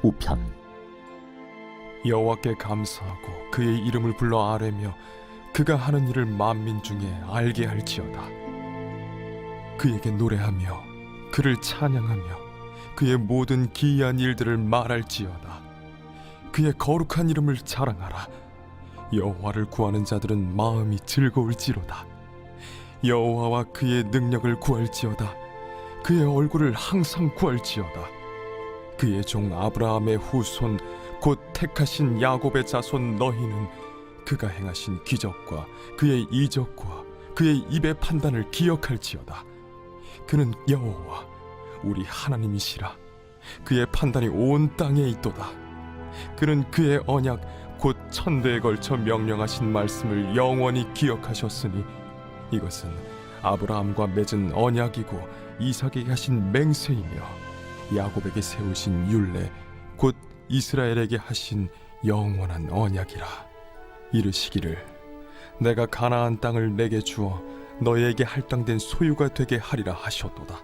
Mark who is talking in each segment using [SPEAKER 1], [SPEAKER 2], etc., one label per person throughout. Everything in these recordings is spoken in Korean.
[SPEAKER 1] 우편.
[SPEAKER 2] 여호와께 감사하고 그의 이름을 불러 아뢰며 그가 하는 일을 만민 중에 알게 할지어다. 그에게 노래하며 그를 찬양하며 그의 모든 기이한 일들을 말할지어다. 그의 거룩한 이름을 자랑하라. 여호와를 구하는 자들은 마음이 즐거울지로다. 여호와와 그의 능력을 구할지어다. 그의 얼굴을 항상 구할지어다. 그의 종 아브라함의 후손 곧 택하신 야곱의 자손 너희는 그가 행하신 기적과 그의 이적과 그의 입의 판단을 기억할지어다. 그는 여호와 우리 하나님이시라. 그의 판단이 온 땅에 있도다. 그는 그의 언약 곧 천대에 걸쳐 명령하신 말씀을 영원히 기억하셨으니 이것은 아브라함과 맺은 언약이고 이삭에게 하신 맹세이며 야곱에게 세우신 율례 곧 이스라엘에게 하신 영원한 언약이라. 이르시기를 내가 가나안 땅을 내게 주어 너희에게 할당된 소유가 되게 하리라 하셨도다.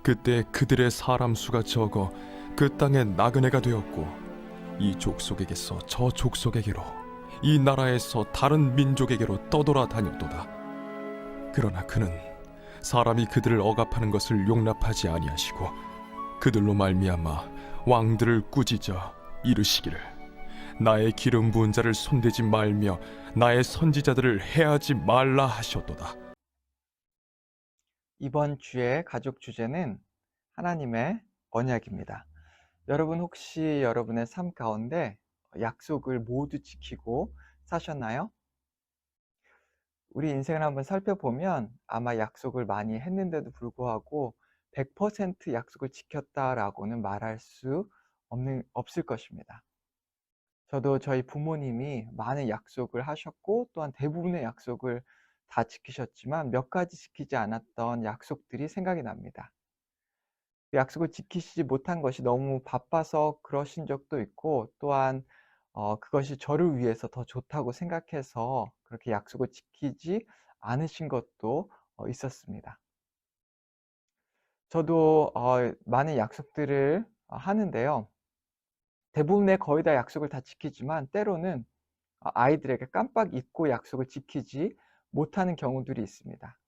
[SPEAKER 2] 그때 그들의 사람 수가 적어 그 땅에 나그네가 되었고 이 족속에게서 저 족속에게로 이 나라에서 다른 민족에게로 떠돌아 다녔도다. 그러나 그는 사람이 그들을 억압하는 것을 용납하지 아니하시고 그들로 말미암아 왕들을 꾸짖어 이르시기를 나의 기름 부은 자를 손대지 말며 나의 선지자들을 해하지 말라 하셨도다.
[SPEAKER 3] 이번 주의 가족 주제는 하나님의 언약입니다. 여러분 혹시 여러분의 삶 가운데 약속을 모두 지키고 사셨나요? 우리 인생을 한번 살펴보면 아마 약속을 많이 했는데도 불구하고 100% 약속을 지켰다라고는 말할 수 없을 것입니다. 저도 저희 부모님이 많은 약속을 하셨고 또한 대부분의 약속을 다 지키셨지만 몇 가지 지키지 않았던 약속들이 생각이 납니다. 그 약속을 지키시지 못한 것이 너무 바빠서 그러신 적도 있고 또한 그것이 저를 위해서 더 좋다고 생각해서 그렇게 약속을 지키지 않으신 것도 있었습니다. 저도 많은 약속들을 하는데요. 대부분의 거의 다 약속을 다 지키지만 때로는 아이들에게 깜빡 잊고 약속을 지키지 못하는 경우들이 있습니다.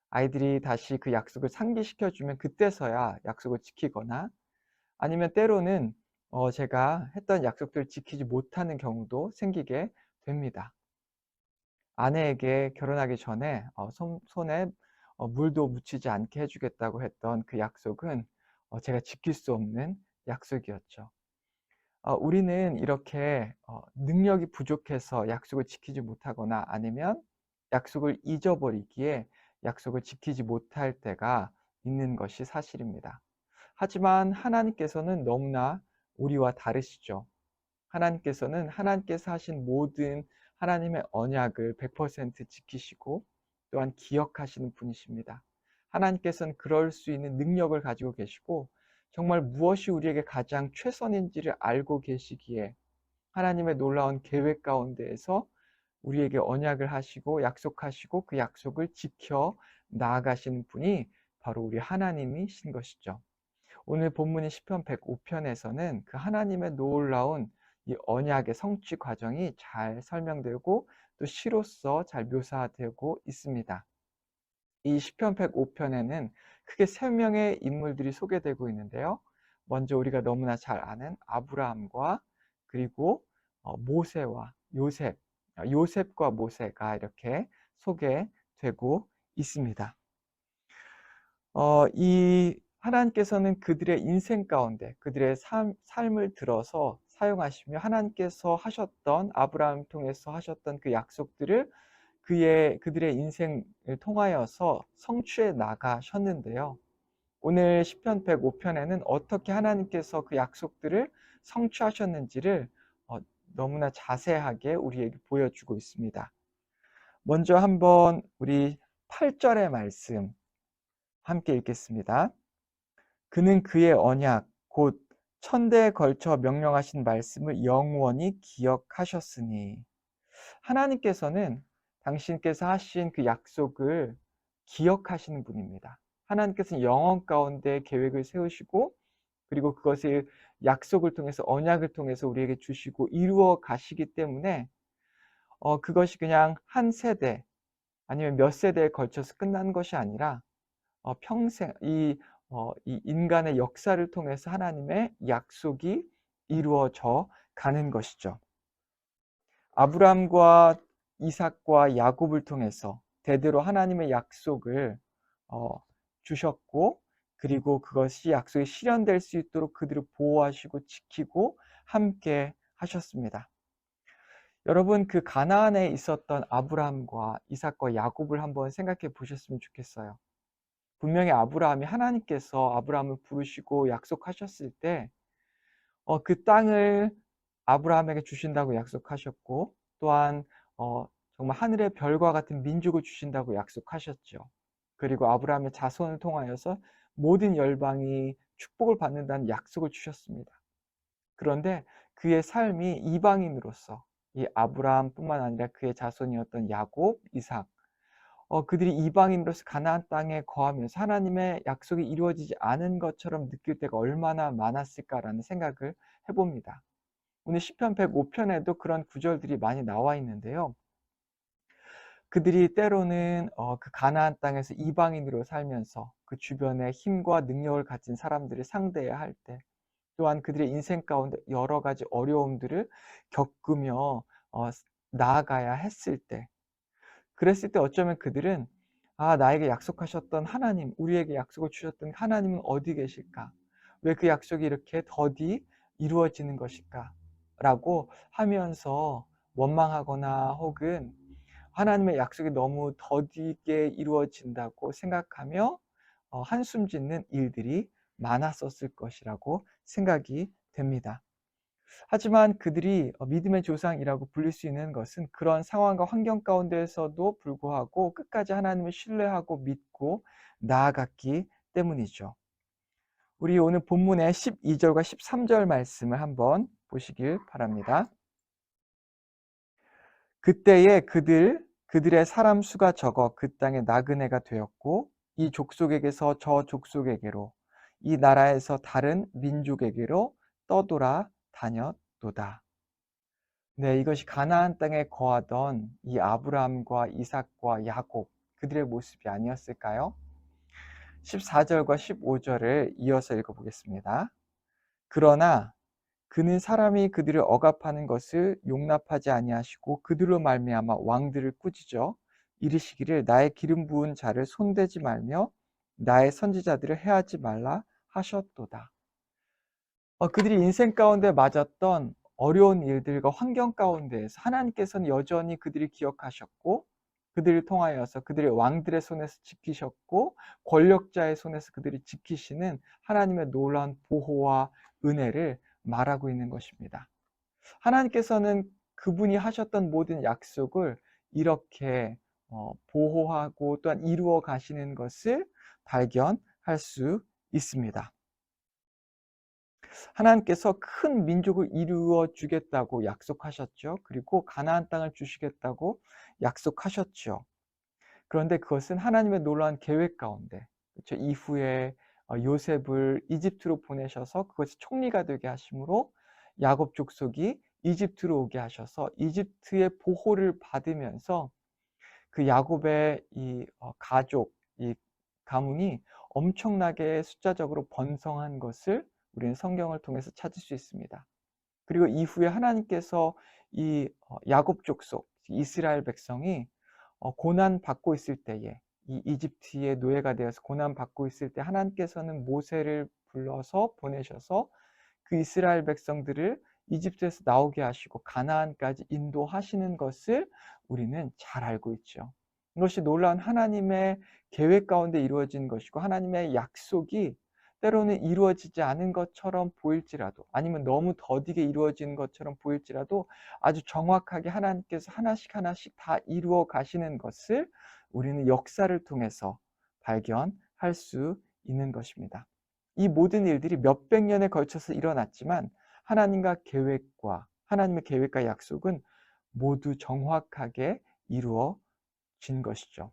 [SPEAKER 3] 아이들이 다시 그 약속을 상기시켜주면 그때서야 약속을 지키거나 아니면 때로는 제가 했던 약속들을 지키지 못하는 경우도 생기게 됩니다. 아내에게 결혼하기 전에 손에 물도 묻히지 않게 해주겠다고 했던 그 약속은 제가 지킬 수 없는 약속이었죠. 우리는 이렇게 능력이 부족해서 약속을 지키지 못하거나 아니면 약속을 잊어버리기에 약속을 지키지 못할 때가 있는 것이 사실입니다. 하지만 하나님께서는 너무나 우리와 다르시죠. 하나님께서 하신 모든 하나님의 언약을 100% 지키시고 또한 기억하시는 분이십니다. 하나님께서는 그럴 수 있는 능력을 가지고 계시고 정말 무엇이 우리에게 가장 최선인지를 알고 계시기에 하나님의 놀라운 계획 가운데에서 우리에게 언약을 하시고 약속하시고 그 약속을 지켜 나아가시는 분이 바로 우리 하나님이신 것이죠. 오늘 본문인 시편 105편에서는 그 하나님의 놀라운 이 언약의 성취 과정이 잘 설명되고 또 시로서 잘 묘사되고 있습니다. 이 시편 105편에는 크게 3명의 인물들이 소개되고 있는데요. 먼저 우리가 너무나 잘 아는 아브라함과 그리고 모세와 요셉과 모세가 이렇게 소개되고 있습니다. 이 하나님께서는 그들의 인생 가운데 그들의 삶을 들어서 사용하시며 하나님께서 하셨던 아브라함을 통해서 하셨던 그 약속들을 그들의 인생을 통하여서 성취해 나가셨는데요. 오늘 시편 105편에는 어떻게 하나님께서 그 약속들을 성취하셨는지를 너무나 자세하게 우리에게 보여주고 있습니다. 먼저 한번 우리 8절의 말씀 함께 읽겠습니다. 그는 그의 언약 곧 천대에 걸쳐 명령하신 말씀을 영원히 기억하셨으니 하나님께서는 당신께서 하신 그 약속을 기억하시는 분입니다. 하나님께서는 영원 가운데 계획을 세우시고 그리고 그것을 약속을 통해서 언약을 통해서 우리에게 주시고 이루어 가시기 때문에 그것이 그냥 한 세대 아니면 몇 세대에 걸쳐서 끝난 것이 아니라 평생 이 인간의 역사를 통해서 하나님의 약속이 이루어져 가는 것이죠. 아브라함과 이삭과 야곱을 통해서 대대로 하나님의 약속을 주셨고, 그리고 그것이 약속이 실현될 수 있도록 그들을 보호하시고 지키고 함께 하셨습니다. 여러분, 그 가나안에 있었던 아브라함과 이삭과 야곱을 한번 생각해 보셨으면 좋겠어요. 분명히 아브라함이 하나님께서 아브라함을 부르시고 약속하셨을 때 그 땅을 아브라함에게 주신다고 약속하셨고, 또한 정말 하늘의 별과 같은 민족을 주신다고 약속하셨죠. 그리고 아브라함의 자손을 통하여서 모든 열방이 축복을 받는다는 약속을 주셨습니다. 그런데 그의 삶이 이방인으로서 이 아브라함뿐만 아니라 그의 자손이었던 야곱, 이삭, 그들이 이방인으로서 가나안 땅에 거하면서 하나님의 약속이 이루어지지 않은 것처럼 느낄 때가 얼마나 많았을까라는 생각을 해봅니다. 오늘 시편 105편에도 그런 구절들이 많이 나와 있는데요. 그들이 때로는 그 가나안 땅에서 이방인으로 살면서 그 주변에 힘과 능력을 가진 사람들을 상대해야 할 때, 또한 그들의 인생 가운데 여러 가지 어려움들을 겪으며 나아가야 했을 때, 그랬을 때 어쩌면 그들은 나에게 약속하셨던 하나님, 우리에게 약속을 주셨던 하나님은 어디 계실까? 왜 그 약속이 이렇게 더디 이루어지는 것일까? 라고 하면서 원망하거나 혹은 하나님의 약속이 너무 더디게 이루어진다고 생각하며 한숨 짓는 일들이 많았었을 것이라고 생각이 됩니다. 하지만 그들이 믿음의 조상이라고 불릴 수 있는 것은 그런 상황과 환경 가운데에서도 불구하고 끝까지 하나님을 신뢰하고 믿고 나아갔기 때문이죠. 우리 오늘 본문의 12절과 13절 말씀을 한번 보시길 바랍니다. 그때에 그들의 사람 수가 적어 그 땅에 나그네가 되었고, 이 족속에게서 저 족속에게로, 이 나라에서 다른 민족에게로 떠돌아 다녔도다. 네, 이것이 가나안 땅에 거하던 이 아브라함과 이삭과 야곱, 그들의 모습이 아니었을까요? 14절과 15절을 이어서 읽어보겠습니다. 그러나 그는 사람이 그들을 억압하는 것을 용납하지 아니하시고 그들로 말미암아 왕들을 꾸짖어 이르시기를 나의 기름 부은 자를 손대지 말며 나의 선지자들을 해하지 말라 하셨도다. 그들이 인생 가운데 맞았던 어려운 일들과 환경 가운데에서 하나님께서는 여전히 그들을 기억하셨고, 그들을 통하여서 그들의 왕들의 손에서 지키셨고, 권력자의 손에서 그들을 지키시는 하나님의 놀라운 보호와 은혜를 말하고 있는 것입니다. 하나님께서는 그분이 하셨던 모든 약속을 이렇게 보호하고 또한 이루어 가시는 것을 발견할 수 있습니다. 하나님께서 큰 민족을 이루어 주겠다고 약속하셨죠. 그리고 가나안 땅을 주시겠다고 약속하셨죠. 그런데 그것은 하나님의 놀라운 계획 가운데, 그렇죠? 이후에 요셉을 이집트로 보내셔서 그것이 총리가 되게 하심으로 야곱 족속이 이집트로 오게 하셔서 이집트의 보호를 받으면서 그 야곱의 이 가족, 이 가문이 엄청나게 숫자적으로 번성한 것을 우리는 성경을 통해서 찾을 수 있습니다. 그리고 이후에 하나님께서 이 야곱 족속, 이스라엘 백성이 고난 받고 있을 때에, 이 이집트의 노예가 되어서 고난 받고 있을 때 하나님께서는 모세를 불러서 보내셔서 그 이스라엘 백성들을 이집트에서 나오게 하시고 가나안까지 인도하시는 것을 우리는 잘 알고 있죠. 이것이 놀라운 하나님의 계획 가운데 이루어진 것이고, 하나님의 약속이 때로는 이루어지지 않은 것처럼 보일지라도, 아니면 너무 더디게 이루어진 것처럼 보일지라도 아주 정확하게 하나님께서 하나씩 하나씩 다 이루어 가시는 것을 우리는 역사를 통해서 발견할 수 있는 것입니다. 이 모든 일들이 몇백 년에 걸쳐서 일어났지만 하나님의 계획과 약속은 모두 정확하게 이루어진 것이죠.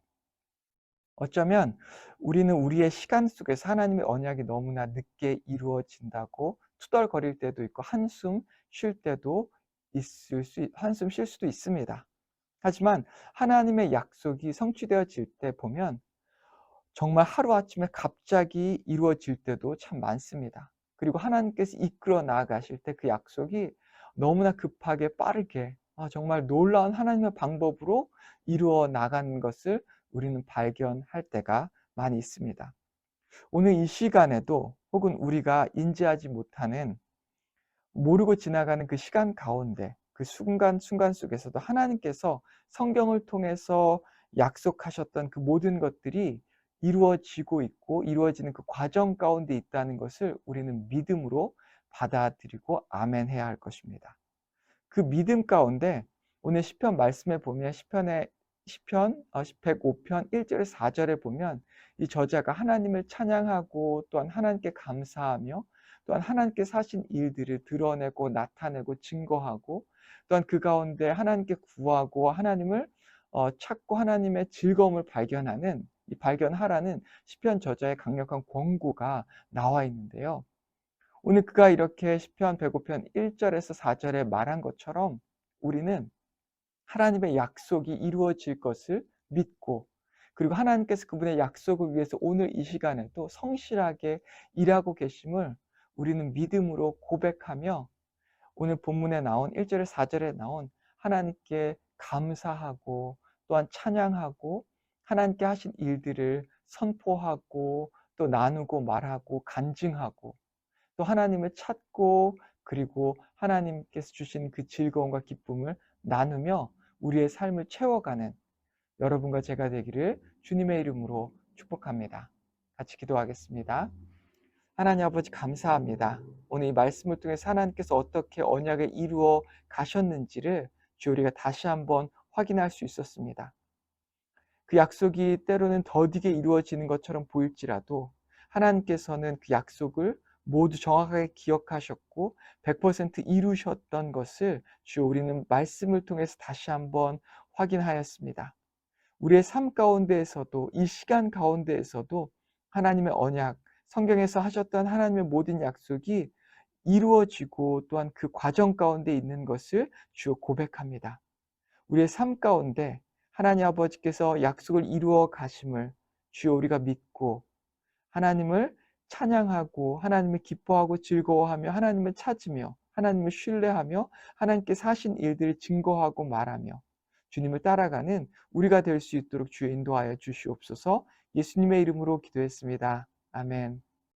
[SPEAKER 3] 어쩌면 우리는 우리의 시간 속에서 하나님의 언약이 너무나 늦게 이루어진다고 투덜거릴 때도 있고 한숨 쉴 때도 한숨 쉴 수도 있습니다. 하지만 하나님의 약속이 성취되어질 때 보면 정말 하루아침에 갑자기 이루어질 때도 참 많습니다. 그리고 하나님께서 이끌어 나아가실 때 그 약속이 너무나 급하게 빠르게 정말 놀라운 하나님의 방법으로 이루어 나가는 것을 우리는 발견할 때가 많이 있습니다. 오늘 이 시간에도 혹은 우리가 인지하지 못하는 모르고 지나가는 그 시간 가운데 그 순간 속에서도 하나님께서 성경을 통해서 약속하셨던 그 모든 것들이 이루어지고 있고 이루어지는 그 과정 가운데 있다는 것을 우리는 믿음으로 받아들이고 아멘해야 할 것입니다. 그 믿음 가운데 오늘 시편 말씀에 보면 시편 105편 1절에서 4절에 보면 이 저자가 하나님을 찬양하고 또한 하나님께 감사하며 또한 하나님께서 하신 일들을 드러내고 나타내고 증거하고 또한 그 가운데 하나님께 구하고 하나님을 찾고 하나님의 즐거움을 발견하는 이 발견하라는 시편 저자의 강력한 권고가 나와 있는데요. 오늘 그가 이렇게 시편 105편 1절에서 4절에 말한 것처럼 우리는 하나님의 약속이 이루어질 것을 믿고 그리고 하나님께서 그분의 약속을 위해서 오늘 이 시간에도 성실하게 일하고 계심을 우리는 믿음으로 고백하며 오늘 본문에 나온 1절에 4절에 나온 하나님께 감사하고 또한 찬양하고 하나님께 하신 일들을 선포하고 또 나누고 말하고 간증하고 또 하나님을 찾고 그리고 하나님께서 주신 그 즐거움과 기쁨을 나누며 우리의 삶을 채워가는 여러분과 제가 되기를 주님의 이름으로 축복합니다. 같이 기도하겠습니다. 하나님 아버지 감사합니다. 오늘 이 말씀을 통해서 하나님께서 어떻게 언약을 이루어 가셨는지를 주 우리가 다시 한번 확인할 수 있었습니다. 그 약속이 때로는 더디게 이루어지는 것처럼 보일지라도 하나님께서는 그 약속을 모두 정확하게 기억하셨고 100% 이루셨던 것을 주 우리는 말씀을 통해서 다시 한번 확인하였습니다. 우리의 삶 가운데에서도 이 시간 가운데에서도 하나님의 언약, 성경에서 하셨던 하나님의 모든 약속이 이루어지고 또한 그 과정 가운데 있는 것을 주여 고백합니다. 우리의 삶 가운데 하나님 아버지께서 약속을 이루어 가심을 주여 우리가 믿고 하나님을 찬양하고 하나님을 기뻐하고 즐거워하며 하나님을 찾으며 하나님을 신뢰하며 하나님께서 하신 일들을 증거하고 말하며 주님을 따라가는 우리가 될 수 있도록 주여 인도하여 주시옵소서. 예수님의 이름으로 기도했습니다. 아멘.